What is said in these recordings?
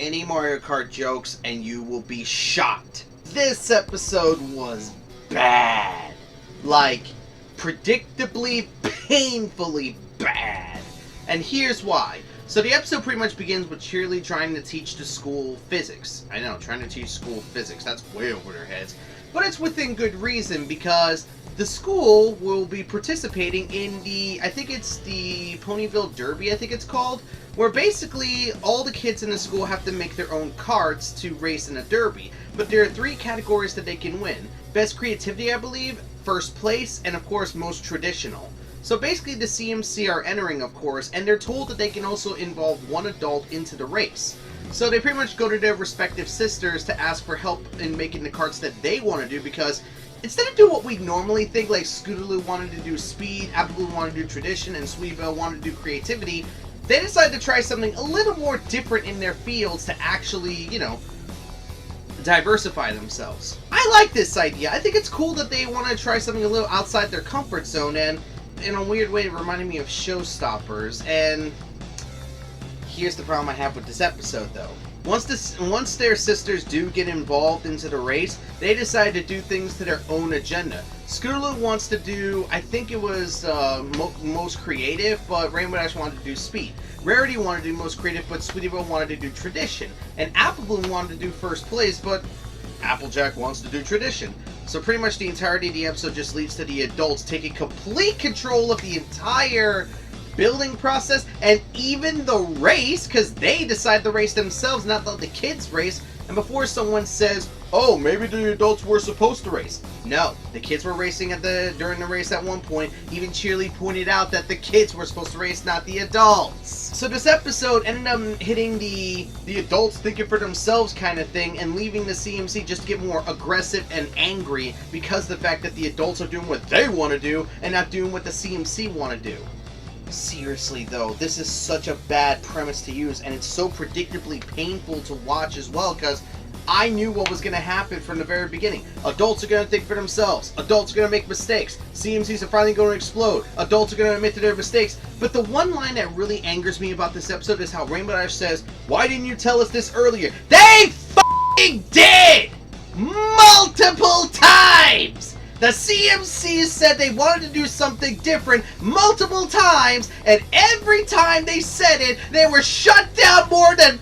any Mario Kart jokes and you will be shocked. This episode was bad. Like, predictably, painfully bad. And here's why. So the episode pretty much begins with Cheerly trying to teach the school physics. I know, trying to teach school physics. That's way over their heads. But it's within good reason because the school will be participating in the, I think it's the Ponyville Derby, I think it's called, where basically all the kids in the school have to make their own carts to race in a derby. But there are 3 categories that they can win. Best creativity, I believe, first place, and of course most traditional. So basically the CMC are entering, of course, and they're told that they can also involve one adult into the race. So they pretty much go to their respective sisters to ask for help in making the carts that they want to do, because instead of doing what we normally think, like Scootaloo wanted to do speed, Appleboo wanted to do tradition, and Sweetville wanted to do creativity, they decided to try something a little more different in their fields to actually, you know, diversify themselves. I like this idea. I think it's cool that they want to try something a little outside their comfort zone, and in a weird way it reminded me of Showstoppers. And here's the problem I have with this episode, though. Once their sisters do get involved into the race, they decide to do things to their own agenda. Scootaloo wants to do, I think it was most creative, but Rainbow Dash wanted to do speed. Rarity wanted to do most creative, but Sweetyville wanted to do tradition. And Applebloom wanted to do first place, but Applejack wants to do tradition. So pretty much the entirety of the episode just leads to the adults taking complete control of the entire building process and even the race, because they decide the race themselves, not let the kids race. And before someone says, oh, maybe the adults were supposed to race. No, the kids were racing during the race at one point. Even Cheerly pointed out that the kids were supposed to race, not the adults. So this episode ended up hitting the adults thinking for themselves kind of thing, and leaving the CMC just to get more aggressive and angry because of the fact that the adults are doing what they want to do and not doing what the CMC want to do. Seriously though, this is such a bad premise to use, and it's so predictably painful to watch as well, because I knew what was going to happen from the very beginning. Adults are going to think for themselves. Adults are going to make mistakes. CMCs are finally going to explode. Adults are going to admit to their mistakes. But the one line that really angers me about this episode is how Rainbow Dash says, why didn't you tell us this earlier? They f***ing did! Multiple times! The CMCs said they wanted to do something different multiple times, and every time they said it, they were shut down more than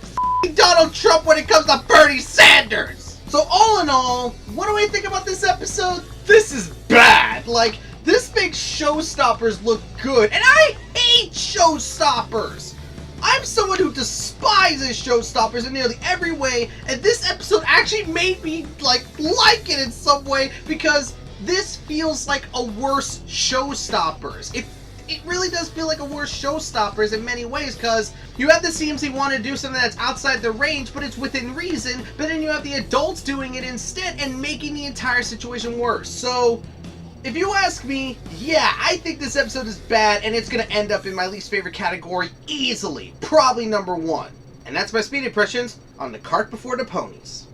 Donald Trump when it comes to Bernie Sanders. So all in all, what do I think about this episode? This is bad. Like, this makes Showstoppers look good, and I hate Showstoppers. I'm someone who despises Showstoppers in nearly every way, and this episode actually made me like it in some way, because this feels like a worse Showstoppers. It really does feel like a worse Showstoppers in many ways, because you have the CMC want to do something that's outside the range, but it's within reason, but then you have the adults doing it instead and making the entire situation worse. So, if you ask me, yeah, I think this episode is bad, and it's going to end up in my least favorite category easily. Probably number 1. And that's my speed impressions on the Cart Before the Ponies.